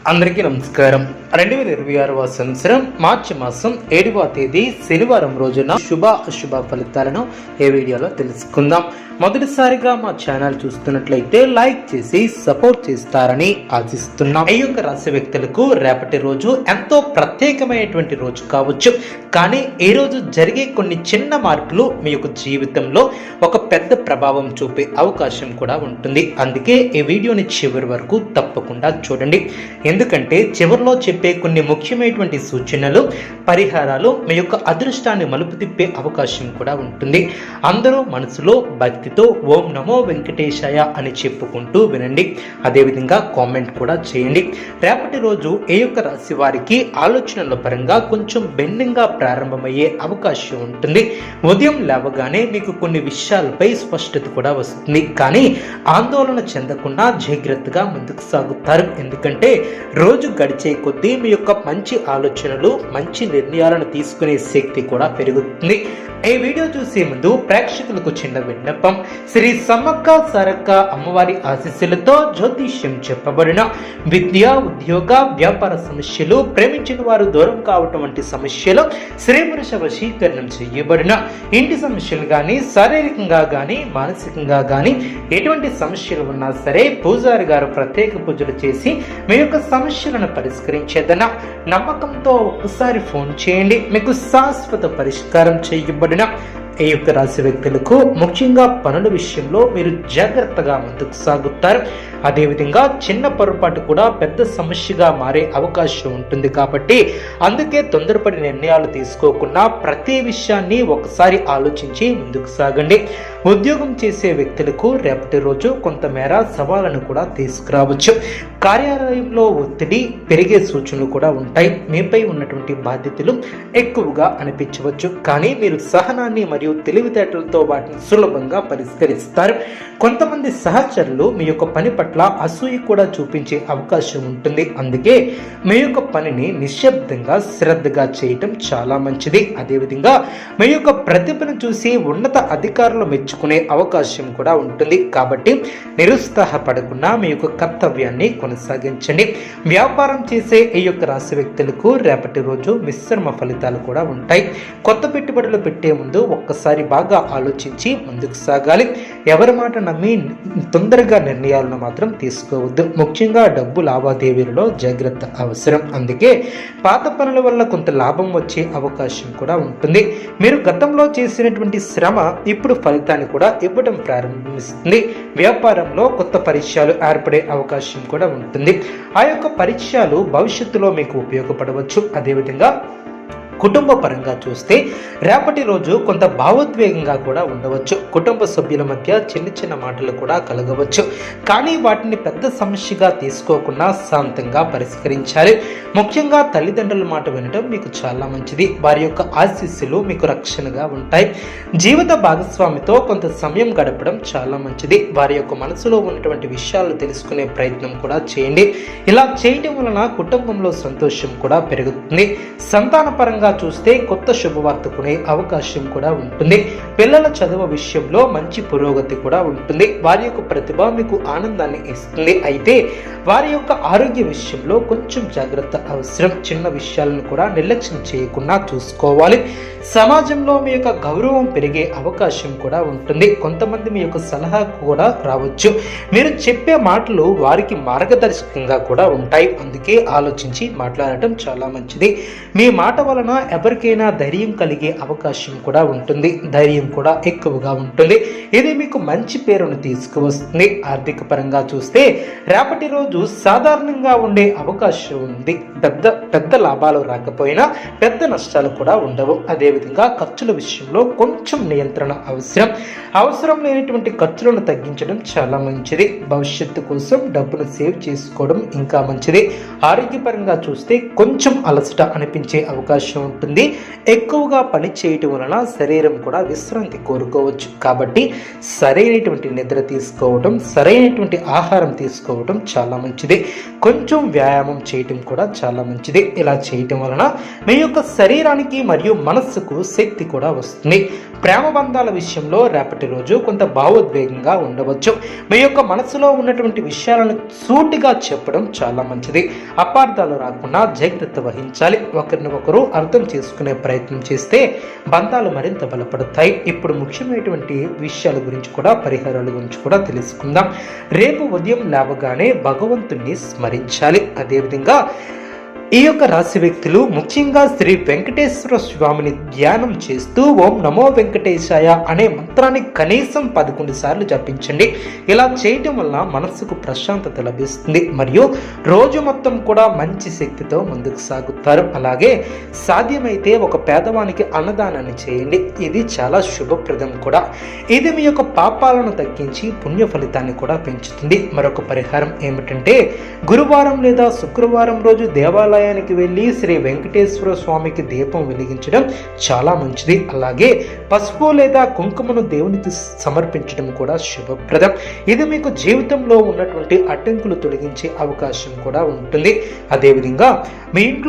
అందరికీ నమస్కారం. 2026 సంవత్సరం మార్చి మాసం 7వ తేదీ శనివారం రోజున శుభ అశుభ ఫలితాలను ఈ వీడియోలో తెలుసుకుందాం. మొదటిసారిగా మా ఛానల్ చూస్తున్నట్లయితే లైక్ చేసి సపోర్ట్ చేస్తారని ఆశిస్తున్నాం. ఈ యొక్క రాశి వ్యక్తులకు రేపటి రోజు ఎంతో ప్రత్యేకమైనటువంటి రోజు కావచ్చు, కానీ ఈ రోజు జరిగే కొన్ని చిన్న మార్పులు మీ యొక్క జీవితంలో ఒక పెద్ద ప్రభావం చూపే అవకాశం కూడా ఉంటుంది. అందుకే ఈ వీడియోని చివరి వరకు తప్పకుండా చూడండి. ఎందుకంటే చివరిలో చెప్పే కొన్ని ముఖ్యమైనటువంటి సూచనలు, పరిహారాలు మీ యొక్క అదృష్టాన్ని మలుపు తిప్పే అవకాశం కూడా ఉంటుంది. అందరూ మనసులో భక్తితో ఓం నమో వెంకటేశాయ అని చెప్పుకుంటూ వినండి. అదేవిధంగా కామెంట్ కూడా చేయండి. రేపటి రోజు ఏ యొక్క రాశి వారికి ఆలోచనల పరంగా కొంచెం భిన్నంగా ప్రారంభమయ్యే అవకాశం ఉంటుంది. ఉదయం లేవగానే మీకు కొన్ని విషయాలపై స్పష్టత కూడా వస్తుంది, కానీ ఆందోళన చెందకుండా జాగ్రత్తగా ముందుకు సాగుతారు. ఎందుకంటే రోజు గడిచే కొద్దీ మీ యొక్క మంచి ఆలోచనలు, మంచి నిర్ణయాలను తీసుకునే శక్తి కూడా పెరుగుతుంది. ఈ వీడియో చూసే ముందు ప్రేక్షకులకు చిన్న విన్నపం. శ్రీ సమ్మక్క సారక్క అమ్మవారి ఆశీస్సులతో జ్యోతిష్యం చెప్పబడిన విద్య, ఉద్యోగ, వ్యాపార సమస్యలు, ప్రేమించిన వారు దూరం కావటం వంటి సమస్యలు, స్త్రీ పురుష వశీకరణం చేయబడిన ఇంటి సమస్యలు కానీ, శారీరకంగా కానీ, మానసికంగా కానీ ఎటువంటి సమస్యలు ఉన్నా సరే పూజారి గారు ప్రత్యేక పూజలు చేసి మీ యొక్క సమస్యలను పరిష్కరించేదన నమ్మకంతో ఒక్కసారి ఫోన్ చేయండి. మీకు శాశ్వత పరిష్కారం చేయబడిన ఈ యొక్క రాశి వ్యక్తులకు ముఖ్యంగా పనుల విషయంలో మీరు జాగ్రత్తగా ముందుకు సాగుతారు. అదేవిధంగా చిన్న పొరపాటు కూడా పెద్ద సమస్యగా మారే అవకాశం ఉంటుంది. కాబట్టి అందుకే తొందరపడి నిర్ణయాలు తీసుకోకుండా ప్రతి విషయాన్ని ఒకసారి ఆలోచించి ముందుకు సాగండి. ఉద్యోగం చేసే వ్యక్తులకు రేపటి రోజు కొంతమేర సవాళ్ళను కూడా తీసుకురావచ్చు. కార్యాలయంలో ఒత్తిడి పెరిగే సూచనలు కూడా ఉంటాయి. మీపై ఉన్నటువంటి బాధ్యతలు ఎక్కువగా అనిపించవచ్చు, కానీ మీరు సహనాన్ని మరియు తెలివితేటలతో వాటిని సులభంగా పరిష్కరిస్తారు. కొంతమంది సహచరులు మీ యొక్క పని పట్ల అసూయ కూడా చూపించే అవకాశం ఉంటుంది. అందుకే మీ యొక్క పనిని నిశ్శబ్దంగా శ్రద్ధగా చేయటం చాలా మంచిది. అదేవిధంగా మీ యొక్క ప్రతిభను చూసి ఉన్నత అధికారులు మెచ్చుకునే అవకాశం కూడా ఉంటుంది. కాబట్టి నిరుత్సాహపడకుండా మీ యొక్క కర్తవ్యాన్ని కొనసాగించండి. వ్యాపారం చేసే ఈ యొక్క రాశి వ్యక్తులకు రేపటి రోజు మిశ్రమ ఫలితాలు కూడా ఉంటాయి. కొత్త పెట్టుబడులు పెట్టే ముందు ఒక్కసారి బాగా ఆలోచించి ముందుకు సాగాలి. ఎవరి మాట నమ్మి తొందరగా నిర్ణయాలను మాత్రం తీసుకోవద్దు. ముఖ్యంగా డబ్బు లావాదేవీలలో జాగ్రత్త అవసరం. అందుకే పాత పనుల వల్ల కొంత లాభం వచ్చే అవకాశం కూడా ఉంటుంది. మీరు గతంలో చేసినటువంటి శ్రమ ఇప్పుడు ఫలితాన్ని కూడా ఇవ్వడం ప్రారంభిస్తుంది. వ్యాపారంలో కొత్త పరిచయాలు ఏర్పడే అవకాశం కూడా ఉంటుంది. ఆ యొక్క పరిచయాలు భవిష్యత్తులో మీకు ఉపయోగపడవచ్చు. అదేవిధంగా కుటుంబ పరంగా చూస్తే రేపటి రోజు కొంత భావోద్వేగంగా కూడా ఉండవచ్చు. కుటుంబ సభ్యుల మధ్య చిన్న చిన్న మాటలు కూడా కలగవచ్చు, కానీ వాటిని పెద్ద సమస్యగా తీసుకోకుండా శాంతంగా పరిష్కరించాలి. ముఖ్యంగా తల్లిదండ్రుల మాట వినడం మీకు చాలా మంచిది. వారి యొక్క ఆశీస్సులు మీకు రక్షణగా ఉంటాయి. జీవిత భాగస్వామితో కొంత సమయం గడపడం చాలా మంచిది. వారి యొక్క మనసులో ఉన్నటువంటి విషయాలు తెలుసుకునే ప్రయత్నం కూడా చేయండి. ఇలా చేయడం వలన కుటుంబంలో సంతోషం కూడా పెరుగుతుంది. సంతాన పరంగా చూస్తే కొత్త శుభవార్త కొనే అవకాశం కూడా ఉంటుంది. పిల్లల చదువు విషయంలో మంచి పురోగతి కూడా ఉంటుంది. వారి యొక్క ప్రతిభ మీకు ఆనందాన్ని ఇస్తుంది. అయితే వారి యొక్క ఆరోగ్య విషయంలో కొంచెం జాగ్రత్త అవసరం. చిన్న విషయాలను కూడా నిర్లక్ష్యం చేయకుండా చూసుకోవాలి. సమాజంలో మీ యొక్క గౌరవం పెరిగే అవకాశం కూడా ఉంటుంది. కొంతమంది మీ యొక్క సలహా కూడా రావచ్చు. మీరు చెప్పే మాటలు వారికి మార్గదర్శకంగా కూడా ఉంటాయి. అందుకే ఆలోచించి మాట్లాడటం చాలా మంచిది. మీ మాట వలన ఎవరికైనా ధైర్యం కలిగే అవకాశం కూడా ఉంటుంది. ధైర్యం కూడా ఎక్కువగా ఉంటుంది. ఇది మీకు మంచి పేరును తీసుకువస్తుంది. ఆర్థిక పరంగా చూస్తే రేపటి రోజు సాధారణంగా ఉండే అవకాశం ఉంది. పెద్ద లాభాలు రాకపోయినా పెద్ద నష్టాలు కూడా ఉండవు. అదేవిధంగా ఖర్చుల విషయంలో కొంచెం నియంత్రణ అవసరం లేనటువంటి ఖర్చులను తగ్గించడం చాలా మంచిది. భవిష్యత్తు కోసం డబ్బును సేవ్ చేసుకోవడం ఇంకా మంచిది. ఆరోగ్యపరంగా చూస్తే కొంచెం అలసట అనిపించే అవకాశం ఉంటుంది. ఎక్కువగా పని చేయటం వలన శరీరం కూడా విశ్రాంతి కోరుకోవచ్చు. కాబట్టి సరైనటువంటి నిద్ర తీసుకోవడం, సరైనటువంటి ఆహారం తీసుకోవడం చాలా మంచిది. కొంచెం వ్యాయామం చేయటం కూడా చాలా మంచిది. ఇలా చేయటం వలన మీ యొక్క శరీరానికి మరియు మనస్సుకు శక్తి కూడా వస్తుంది. ప్రేమ బంధాల విషయంలో రేపటి రోజు కొంత భావోద్వేగంగా ఉండవచ్చు. మీ యొక్క మనసులో ఉన్నటువంటి విషయాలను సూటిగా చెప్పడం చాలా మంచిది. అపార్థాలు రాకుండా జాగ్రత్త వహించాలి. ఒకరిని ఒకరు అర్థం చేసుకునే ప్రయత్నం చేస్తే బంధాలు మరింత బలపడతాయి. ఇప్పుడు ముఖ్యమైనటువంటి విషయాల గురించి కూడా, పరిహారాల గురించి కూడా తెలుసుకుందాం. రేపు ఉదయం లేవగానే భగవంతుణ్ణి స్మరించాలి. అదేవిధంగా ఈ యొక్క రాశి వ్యక్తులు ముఖ్యంగా శ్రీ వెంకటేశ్వర స్వామిని ధ్యానం చేస్తూ ఓం నమో వెంకటేశాయ అనే మంత్రాన్ని కనీసం 11 సార్లు జపించండి. ఇలా చేయటం వల్ల మనస్సుకు ప్రశాంతత లభిస్తుంది మరియు రోజు మొత్తం కూడా మంచి శక్తితో ముందుకు సాగుతారు. అలాగే సాధ్యమైతే ఒక పేదవానికి అన్నదానాన్ని చేయండి. ఇది చాలా శుభప్రదం కూడా. ఇది మీ యొక్క పాపాలను తగ్గించి పుణ్య ఫలితాన్ని కూడా పెంచుతుంది. మరొక పరిహారం ఏమిటంటే గురువారం లేదా శుక్రవారం రోజు దేవాలయానికి వెళ్ళి శ్రీ వెంకటేశ్వర స్వామికి దీపం వెలిగించడం చాలా మంచిది. అలాగే పసుపు లేదా కుంకుమను దేవునికి సమర్పించడం కూడా శుభప్రదం. ఇది మీకు జీవితంలో ఉన్నటువంటి అడ్డంకులు తొలగించే అవకాశం కూడా ఉంటుంది. అదేవిధంగా మీ ఇంట్లో